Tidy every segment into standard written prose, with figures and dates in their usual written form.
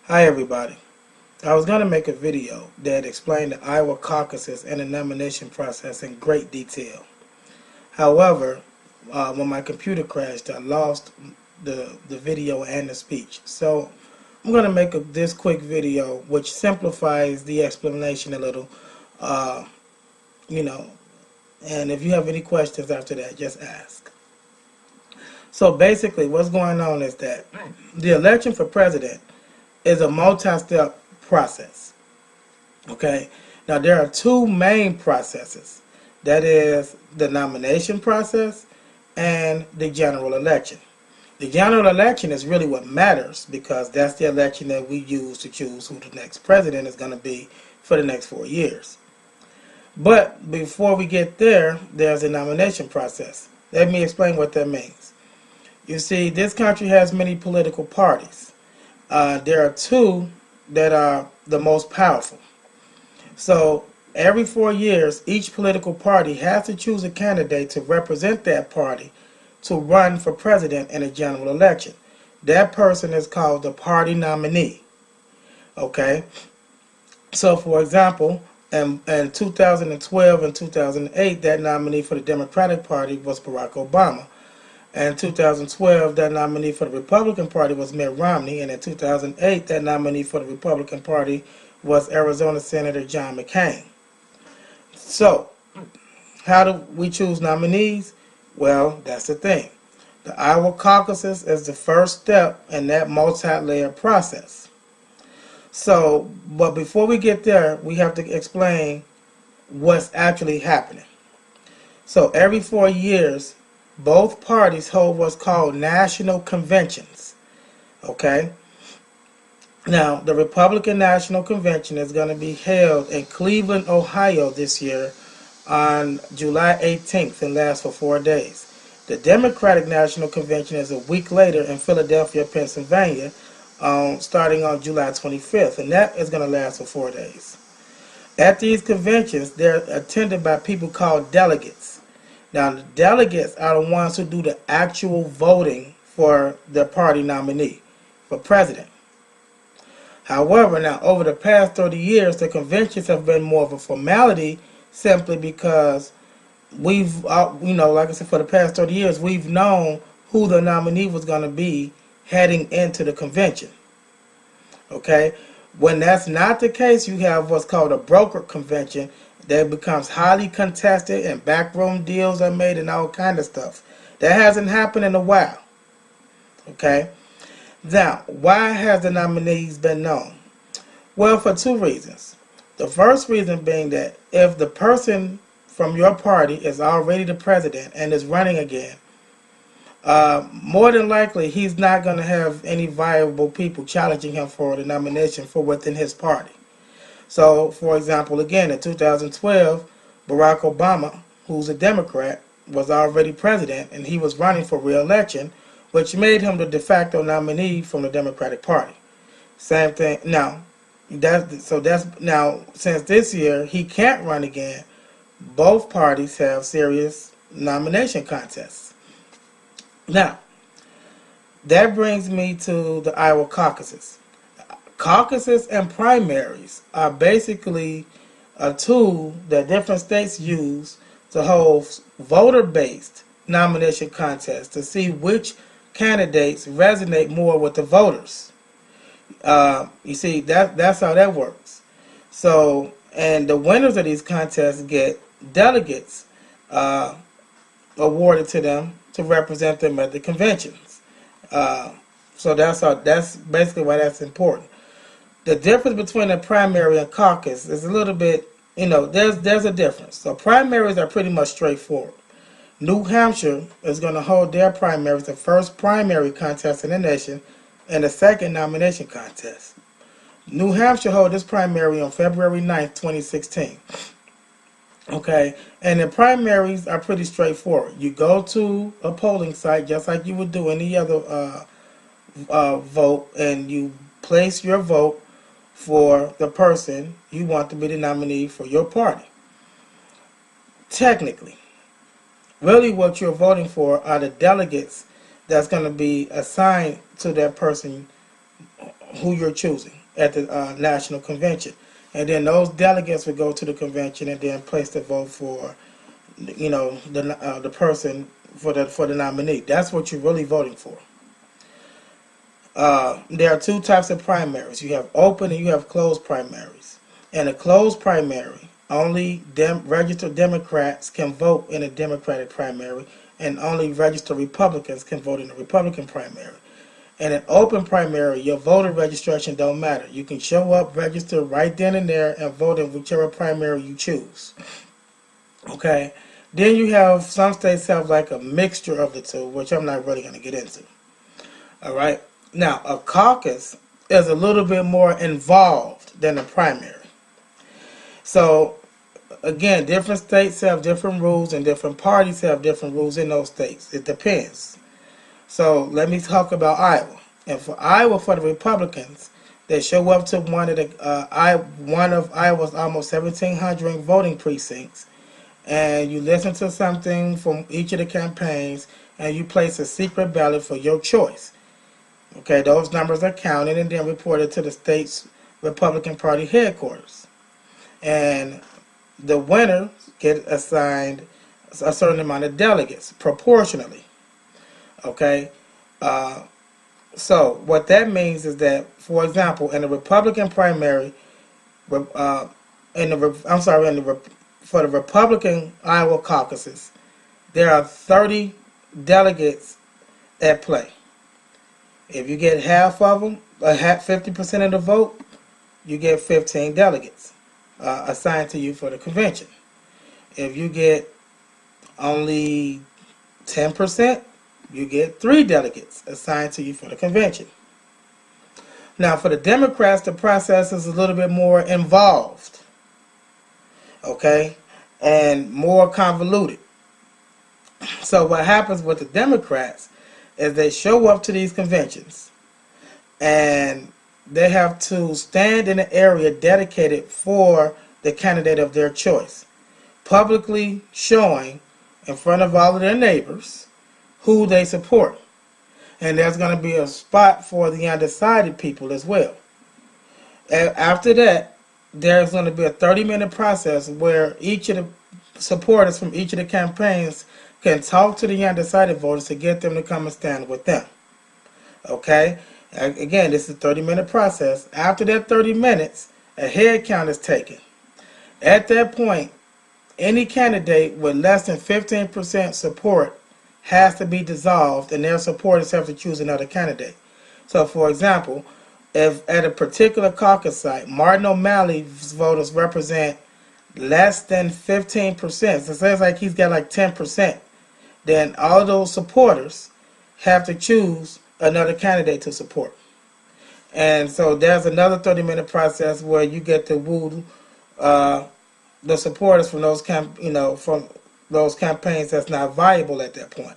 Hi everybody. I was going to make a video that explained the Iowa caucuses and the nomination process in great detail. However, when my computer crashed, I lost the video and the speech. So I'm going to make this quick video which simplifies the explanation a little, uh, you know, and if you have any questions after that, just ask. So basically what's going on is that the election for president is a multi-step process. Okay, now there are two main processes. That is the nomination process and the general election. The general election is really what matters because that's the election that we use to choose who the next president is going to be for the next 4 years. But before we get there, there's a nomination process. Let me explain what that means. You see, this country has many political parties. There are two that are the most powerful. So every 4 years, each political party has to choose a candidate to represent that party to run for president in a general election. That person is called the party nominee. Okay? So for example, in 2012 and 2008, that nominee for the Democratic Party was Barack Obama. And in 2012, that nominee for the Republican Party was Mitt Romney. And in 2008, that nominee for the Republican Party was Arizona Senator John McCain. So, how do we choose nominees? Well, that's the thing. The Iowa caucuses is the first step in that multi-layer process. So, but before we get there, we have to explain what's actually happening. So, every 4 years, both parties hold what's called national conventions. Okay? Now, the Republican National Convention is going to be held in Cleveland, Ohio this year on July 18th and lasts for 4 days. The Democratic National Convention is a week later in Philadelphia, Pennsylvania, starting on July 25th, and that is going to last for 4 days. At these conventions, they're attended by people called delegates. Now, the delegates are the ones who do the actual voting for the party nominee for president. However, now over the past 30 years, the conventions have been more of a formality simply because we've, like I said, for the past 30 years, we've known who the nominee was going to be heading into the convention. Okay? When that's not the case, you have what's called a broker convention that becomes highly contested and backroom deals are made and all kind of stuff. That hasn't happened in a while. Okay? Now, why has the nominees been known? Well, for two reasons. The first reason being that if the person from your party is already the president and is running again, more than likely he's not going to have any viable people challenging him for the nomination for within his party. So, for example, again, in 2012, Barack Obama, who's a Democrat, was already president and he was running for re-election, which made him the de facto nominee from the Democratic Party. Same thing. Now, since this year he can't run again, both parties have serious nomination contests. Now, that brings me to the Iowa caucuses. Caucuses and primaries are basically a tool that different states use to hold voter-based nomination contests to see which candidates resonate more with the voters. You see, that's how that works. So, and the winners of these contests get delegates awarded to them to represent them at the conventions. So that's basically why that's important. The difference between a primary and caucus is a little bit, there's a difference. So primaries are pretty much straightforward. New Hampshire is going to hold their primaries, the first primary contest in the nation, and the second nomination contest. New Hampshire held this primary on February 9th, 2016. Okay, and the primaries are pretty straightforward. You go to a polling site just like you would do any other vote, and you place your vote for the person you want to be the nominee for your party. Technically, really what you're voting for are the delegates that's going to be assigned to that person who you're choosing at the national convention, and then those delegates would go to the convention and then place the vote for, the person for the nominee. That's what you're really voting for. There are two types of primaries. You have open and you have closed primaries. In a closed primary, only registered Democrats can vote in a Democratic primary, and only registered Republicans can vote in a Republican primary. In an open primary, your voter registration don't matter. You can show up, register right then and there, and vote in whichever primary you choose. Okay? Then you have, some states have like a mixture of the two, which I'm not really going to get into. Alright? Now, a caucus is a little bit more involved than a primary. So, again, different states have different rules, and different parties have different rules in those states. It depends. So, let me talk about Iowa. And for Iowa, for the Republicans, they show up to one of Iowa's almost 1,700 voting precincts, and you listen to something from each of the campaigns, and you place a secret ballot for your choice. Okay, those numbers are counted and then reported to the state's Republican Party headquarters. And the winner get assigned a certain amount of delegates proportionally. Okay, so what that means is that, for example, in the Republican primary, for the Republican Iowa caucuses, there are 30 delegates at play. If you get half of them, 50% of the vote, you get 15 delegates assigned to you for the convention. If you get only 10%, you get 3 delegates assigned to you for the convention. Now, for the Democrats, the process is a little bit more involved, okay, and more convoluted. So what happens with the Democrats is they show up to these conventions, and they have to stand in an area dedicated for the candidate of their choice, publicly showing in front of all of their neighbors who they support. And there's going to be a spot for the undecided people as well. And after that, there's going to be a 30-minute process where each of the supporters from each of the campaigns can talk to the undecided voters to get them to come and stand with them. Okay? Again, this is a 30-minute process. After that 30 minutes, a head count is taken. At that point, any candidate with less than 15% support has to be dissolved, and their supporters have to choose another candidate. So, for example, if at a particular caucus site, Martin O'Malley's voters represent less than 15%, so it says like he's got like 10%, then all of those supporters have to choose another candidate to support. And so there's another 30-minute process where you get to woo the supporters from those from those campaigns that's not viable at that point.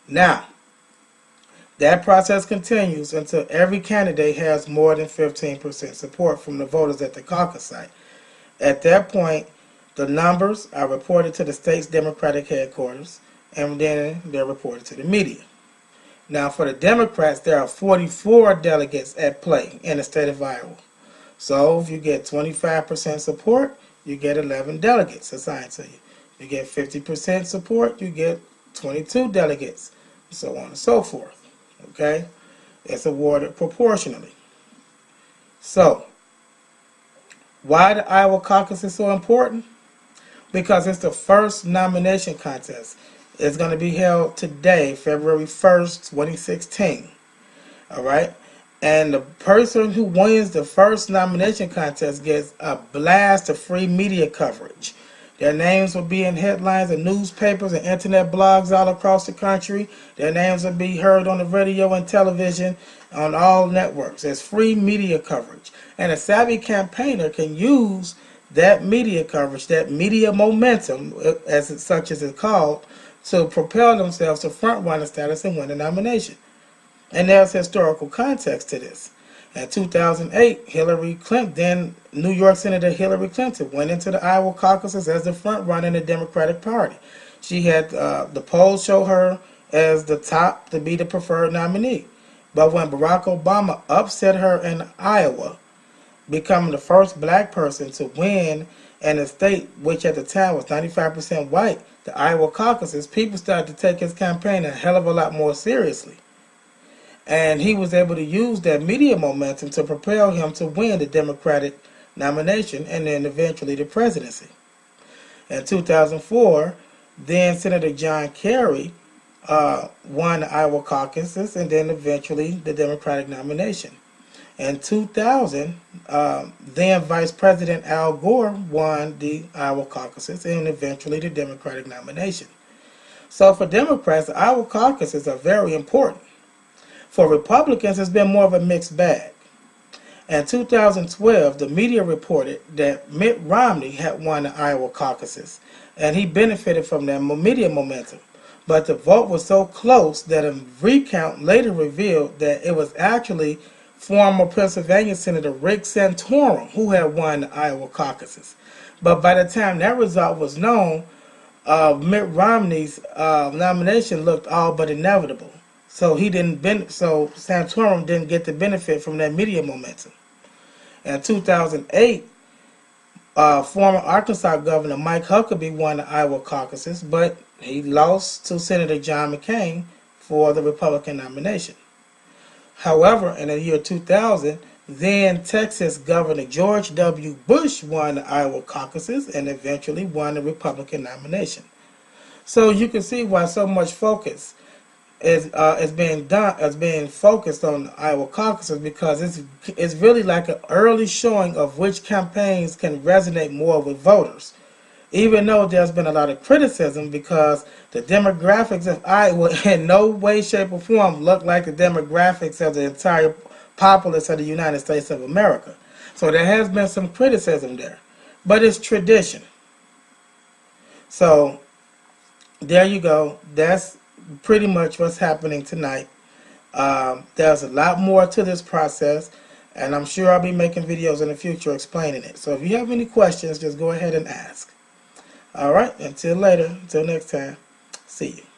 Now, that process continues until every candidate has more than 15% support from the voters at the caucus site. At that point, the numbers are reported to the state's Democratic headquarters, and then they're reported to the media. Now, for the Democrats, there are 44 delegates at play in the state of Iowa. So, if you get 25% support, you get 11 delegates assigned to you. You get 50% support, you get 22 delegates, so on and so forth. Okay? It's awarded proportionally. So, why the Iowa caucus is so important? Because it's the first nomination contest. It's going to be held today, February 1st, 2016. All right? And the person who wins the first nomination contest gets a blast of free media coverage. Their names will be in headlines in newspapers and internet blogs all across the country. Their names will be heard on the radio and television on all networks. There's free media coverage. And a savvy campaigner can use that media coverage, that media momentum, such as it's called, to propel themselves to front-runner status and win the nomination. And there's historical context to this. In 2008, Hillary Clinton, then New York Senator Hillary Clinton, went into the Iowa caucuses as the front runner in the Democratic Party. She had the polls show her as the top to be the preferred nominee. But when Barack Obama upset her in Iowa, becoming the first black person to win in a state which at the time was 95% white, the Iowa Caucuses, people started to take his campaign a hell of a lot more seriously. And he was able to use that media momentum to propel him to win the Democratic nomination and then eventually the presidency. In 2004, then Senator John Kerry won the Iowa caucuses and then eventually the Democratic nomination. In 2000, then Vice President Al Gore won the Iowa caucuses and eventually the Democratic nomination. So for Democrats, the Iowa caucuses are very important. For Republicans, it's been more of a mixed bag. In 2012, the media reported that Mitt Romney had won the Iowa caucuses, and he benefited from that media momentum. But the vote was so close that a recount later revealed that it was actually former Pennsylvania Senator Rick Santorum who had won the Iowa caucuses. But by the time that result was known, Mitt Romney's nomination looked all but inevitable. So Santorum didn't get the benefit from that media momentum. In 2008, former Arkansas Governor Mike Huckabee won the Iowa caucuses, but he lost to Senator John McCain for the Republican nomination. However, in the year 2000, then Texas Governor George W. Bush won the Iowa caucuses and eventually won the Republican nomination. So you can see why so much focus is being focused on the Iowa caucuses, because it's really like an early showing of which campaigns can resonate more with voters. Even though there's been a lot of criticism because the demographics of Iowa in no way, shape, or form look like the demographics of the entire populace of the United States of America. So there has been some criticism there. But it's tradition. So there you go. That's pretty much what's happening tonight. There's a lot more to this process, and I'm sure I'll be making videos in the future explaining it. So if you have any questions, just go ahead and ask. Alright, until later, until next time, see you.